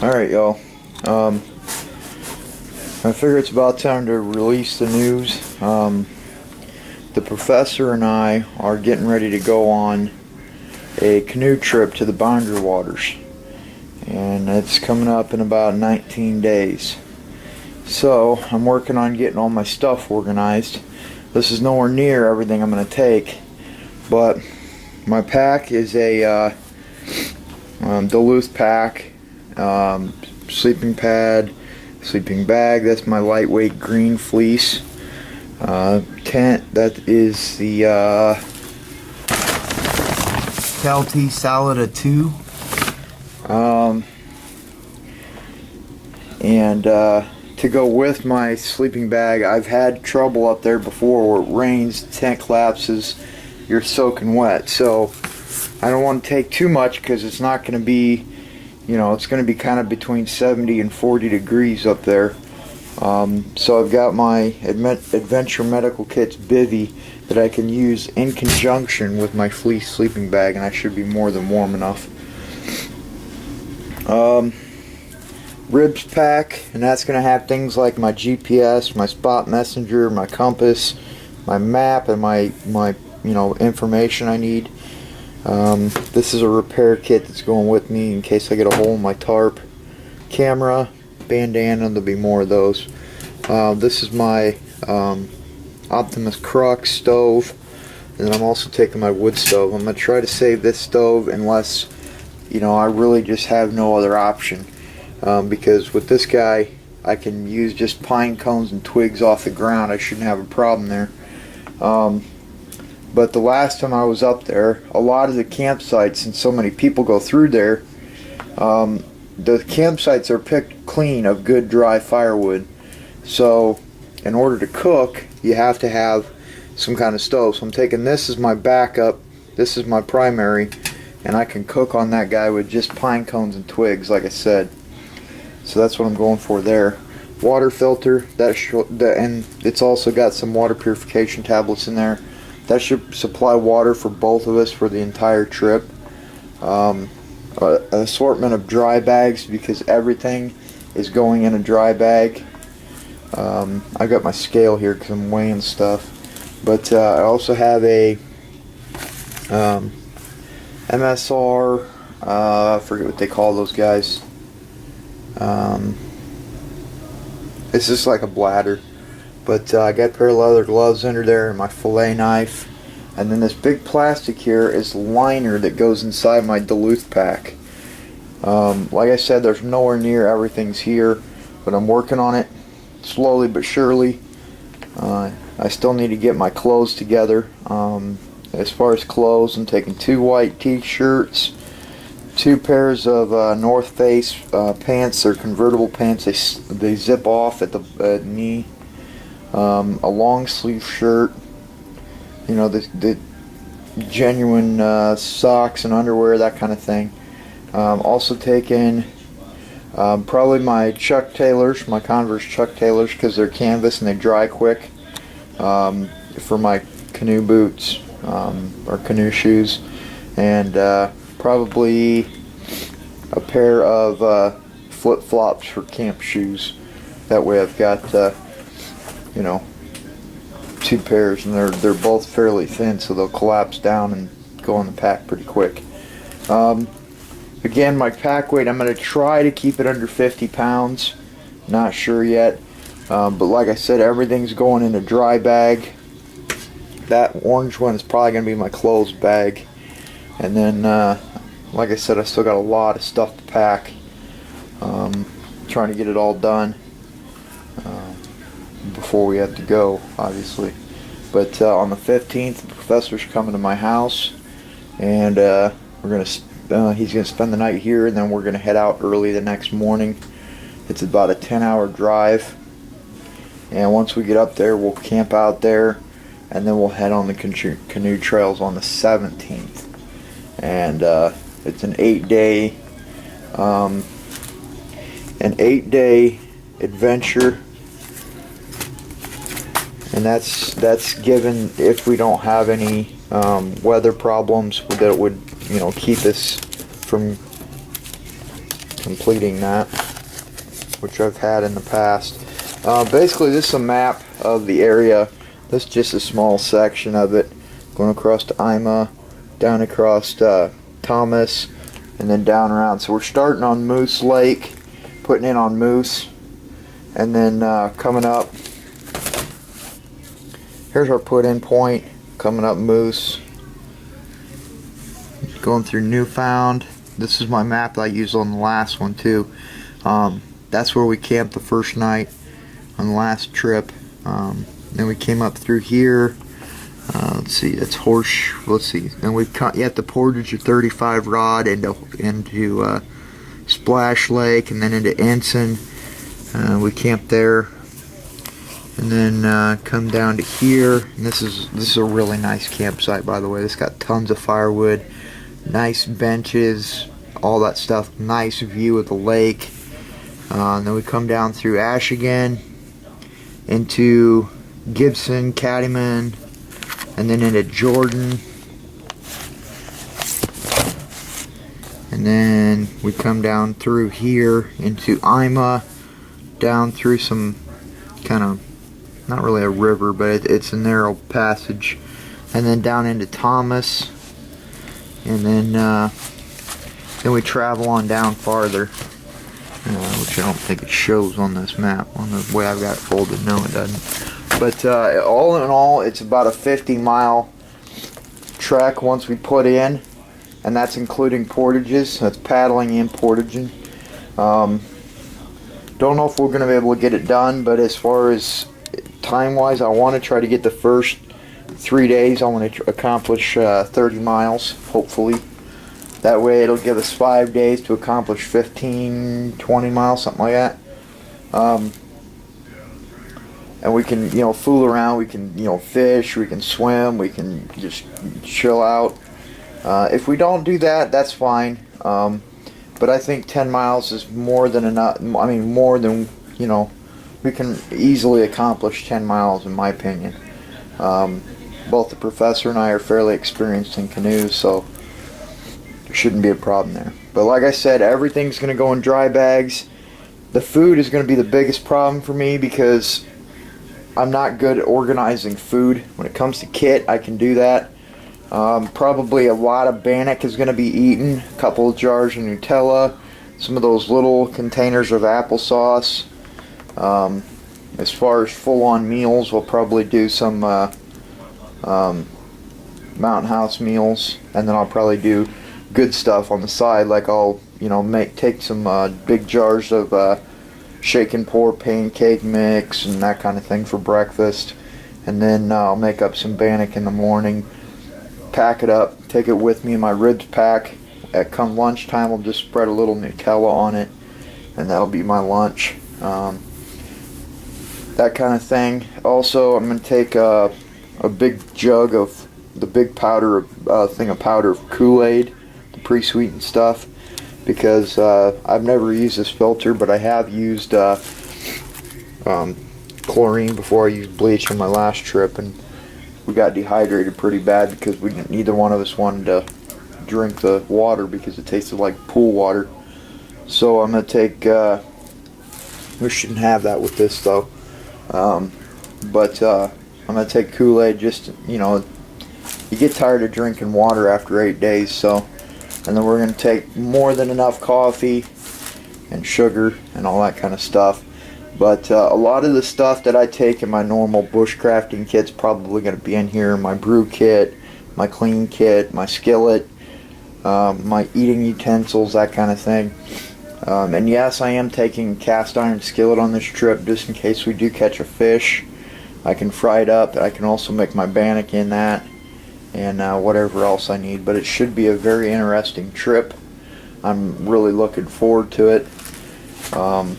Alright, y'all. I figure it's about time to release the news. The professor and I are getting ready to go on a canoe trip to the Boundary Waters. And it's coming up in about 19 days. So, I'm working on getting all my stuff organized. This is nowhere near everything I'm going to take. But my pack is a Duluth pack. Sleeping pad, sleeping bag, that's my lightweight green fleece. Tent, that is the Cal-T Salida 2. And to go with my sleeping bag, I've had trouble up there before where it rains, tent collapses, you're soaking wet. So I don't want to take too much because it's not going to be, it's going to be kind of between 70 and 40 degrees up there. So I've got my Adventure Medical Kit's bivy that I can use in conjunction with my fleece sleeping bag, and I should be more than warm enough. Ribs pack, and that's going to have things like my GPS, my spot messenger, my compass, my map, and my information I need. This is a repair kit that's going with me in case I get a hole in my tarp. Camera, bandana, there'll be more of those. This is my Optimus Crux stove, and then I'm also taking my wood stove. I'm going to try to save this stove unless, I really just have no other option. Because with this guy, I can use just pine cones and twigs off the ground. I shouldn't have a problem there. But the last time I was up there, a lot of the campsites, since so many people go through there, the campsites are picked clean of good dry firewood. So in order to cook, you have to have some kind of stove. So I'm taking this as my backup, this is my primary, and I can cook on that guy with just pine cones and twigs, like I said. So that's what I'm going for there. Water filter, and it's also got some water purification tablets in there. That should supply water for both of us for the entire trip. An assortment of dry bags because everything is going in a dry bag. I got my scale here because I'm weighing stuff. But I also have a MSR, I forget what they call those guys. It's just like a bladder. But I got a pair of leather gloves under there and my fillet knife. And then this big plastic here is liner that goes inside my Duluth pack. Like I said, there's nowhere near everything's here, but I'm working on it slowly but surely. I still need to get my clothes together. As far as clothes, I'm taking 2 white t-shirts, 2 pairs of North Face pants. They're convertible pants. They zip off at the knee. A long sleeve shirt, the genuine socks and underwear, that kind of thing. Also taking probably my Chuck Taylors, my Converse Chuck Taylors, because they're canvas and they dry quick, for my canoe boots or canoe shoes, and probably a pair of flip-flops for camp shoes. That way I've got 2 pairs, and they're both fairly thin, so they'll collapse down and go in the pack pretty quick. Again, my pack weight, I'm going to try to keep it under 50 pounds. Not sure yet, but like I said, everything's going in a dry bag. That orange one is probably going to be my clothes bag, and then like I said, I still got a lot of stuff to pack. Trying to get it all done before we have to go, obviously. But on the 15th, the professor's coming to my house, and he's gonna spend the night here, and then we're gonna head out early the next morning. It's about a 10-hour drive, and once we get up there, we'll camp out there, and then we'll head on the canoe trails on the 17th. And it's an 8-day adventure. And that's given if we don't have any weather problems that would keep us from completing that, which I've had in the past. Basically, this is a map of the area. This is just a small section of it, going across to Ima, down across Thomas, and then down around. So we're starting on Moose Lake, putting in on Moose, and then coming up. Here's our put-in point, coming up Moose, going through Newfound. This is my map that I used on the last one too. That's where we camped the first night on the last trip. Then we came up through here. Let's see, that's Horse. Let's see. Then we cut yet the portage of 35 rod into Splash Lake, and then into Ensign. We camped there, and then come down to here. And this is a really nice campsite, by the way. This got tons of firewood, nice benches, all that stuff. Nice view of the lake. And then we come down through Ashigan into Gibson, Cattleman, and then into Jordan, and then we come down through here into Ima, down through some kind of, not really a river, but it's a narrow passage, and then down into Thomas, and then we travel on down farther, which I don't think it shows on this map. On the way I've got it folded, no it doesn't. But all in all, it's about a 50-mile trek once we put in, and that's including portages. That's paddling and portaging. Don't know if we're going to be able to get it done, but as far as time-wise, I want to try to get the first 3 days. I want to accomplish 30 miles, hopefully. That way it'll give us 5 days to accomplish 15, 20 miles, something like that. And we can, fool around. We can, fish. We can swim. We can just chill out. If we don't do that, that's fine. But I think 10 miles is more than enough. I mean, more than, we can easily accomplish 10 miles, in my opinion. Both the professor and I are fairly experienced in canoes, so there shouldn't be a problem there. But like I said, everything's going to go in dry bags. The food is going to be the biggest problem for me because I'm not good at organizing food. When it comes to kit, I can do that. Probably a lot of bannock is going to be eaten. A couple of jars of Nutella. Some of those little containers of applesauce. As far as full-on meals, we'll probably do some Mountain House meals. And then I'll probably do good stuff on the side. Like I'll, take some big jars of shake and pour pancake mix and that kind of thing for breakfast, and then I'll make up some bannock in the morning, pack it up, take it with me in my ribs pack. Come lunchtime, I'll just spread a little Nutella on it, and that'll be my lunch. That kind of thing. Also, I'm going to take a big jug of the big powder, thing of powder of Kool-Aid, the pre-sweetened stuff, because I've never used this filter, but I have used chlorine before. I used bleach on my last trip, and we got dehydrated pretty bad because neither one of us wanted to drink the water because it tasted like pool water. So I'm going to take, we shouldn't have that with this though, but I'm going to take Kool-Aid. Just, you get tired of drinking water after 8 days, so. And then we're going to take more than enough coffee and sugar and all that kind of stuff. But a lot of the stuff that I take in my normal bushcrafting kit's probably going to be in here. My brew kit, my clean kit, my skillet, my eating utensils, that kind of thing. And yes, I am taking cast iron skillet on this trip just in case we do catch a fish. I can fry it up. I can also make my bannock in that. And whatever else I need, but it should be a very interesting trip. I'm really looking forward to it. I'm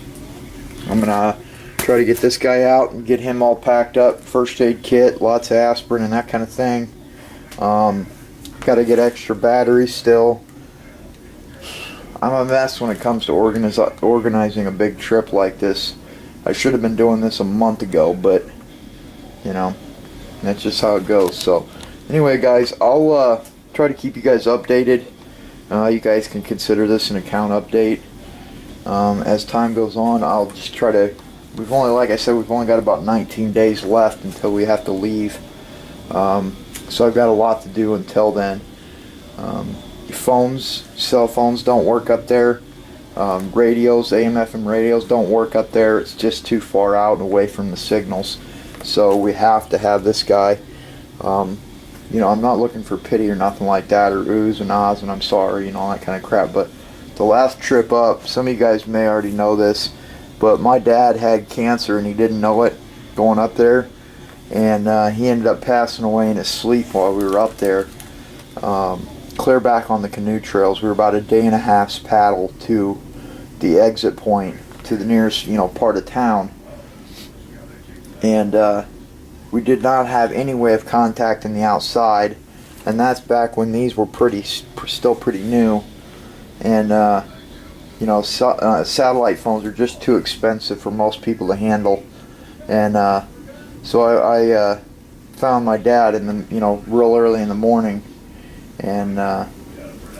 gonna try to get this guy out and get him all packed up, first aid kit, lots of aspirin and that kind of thing. Got to get extra batteries still. I'm a mess when it comes to organizing a big trip like this. I should have been doing this a month ago, but that's just how it goes. So anyway, guys, I'll try to keep you guys updated. You guys can consider this an account update. As time goes on, I'll just try to. Like I said, we've only got about 19 days left until we have to leave. So I've got a lot to do until then. Cell phones don't work up there. Radios, AM, FM radios don't work up there. It's just too far out and away from the signals. So we have to have this guy. I'm not looking for pity or nothing like that, or oohs and ahs and I'm sorry, all that kind of crap. But the last trip up, some of you guys may already know this, but my dad had cancer and he didn't know it going up there. And he ended up passing away in his sleep while we were up there. Clear back on the canoe trails. We were about a day and a half's paddle to the exit point to the nearest part of town, and we did not have any way of contacting the outside, and that's back when these were still pretty new, and satellite phones are just too expensive for most people to handle, and so I found my dad in the real early in the morning, and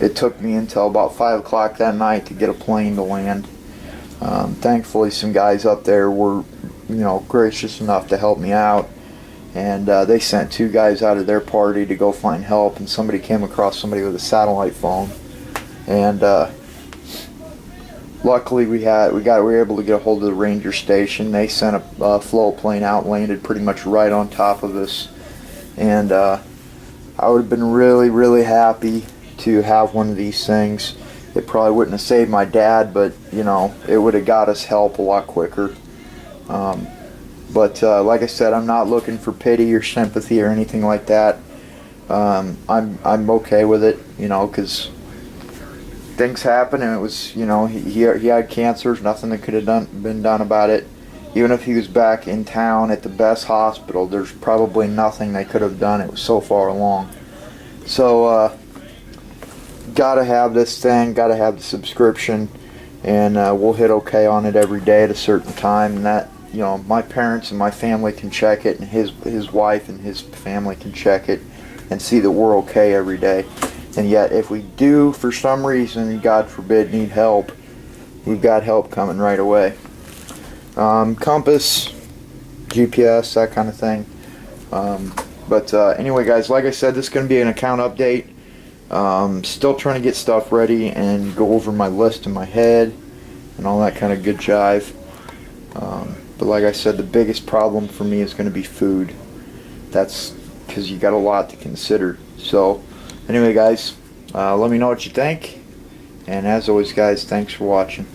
it took me until about 5 o'clock that night to get a plane to land. Thankfully, some guys up there were, gracious enough to help me out, and they sent 2 guys out of their party to go find help. And somebody came across somebody with a satellite phone, and luckily we were able to get a hold of the ranger station. They sent a float plane out, landed pretty much right on top of us, and I would have been really, really happy to have one of these things. It probably wouldn't have saved my dad, but it would have got us help a lot quicker. But like I said, I'm not looking for pity or sympathy or anything like that. I'm okay with it, because things happen, and it was, he had cancer. There's nothing that could have been done about it. Even if he was back in town at the best hospital, there's probably nothing they could have done. It was so far along. So, gotta have this thing, gotta have the subscription, and we'll hit OK on it every day at a certain time, and that, my parents and my family can check it, and his wife and his family can check it and see that we're okay every day. And yet, if we do, for some reason, God forbid, need help, we've got help coming right away. Compass, GPS, that kind of thing. But anyway, guys, like I said, this is going to be an account update. Still trying to get stuff ready and go over my list in my head and all that kind of good jive. But like I said, the biggest problem for me is going to be food. That's because you got a lot to consider. So anyway, guys, let me know what you think. And as always, guys, thanks for watching.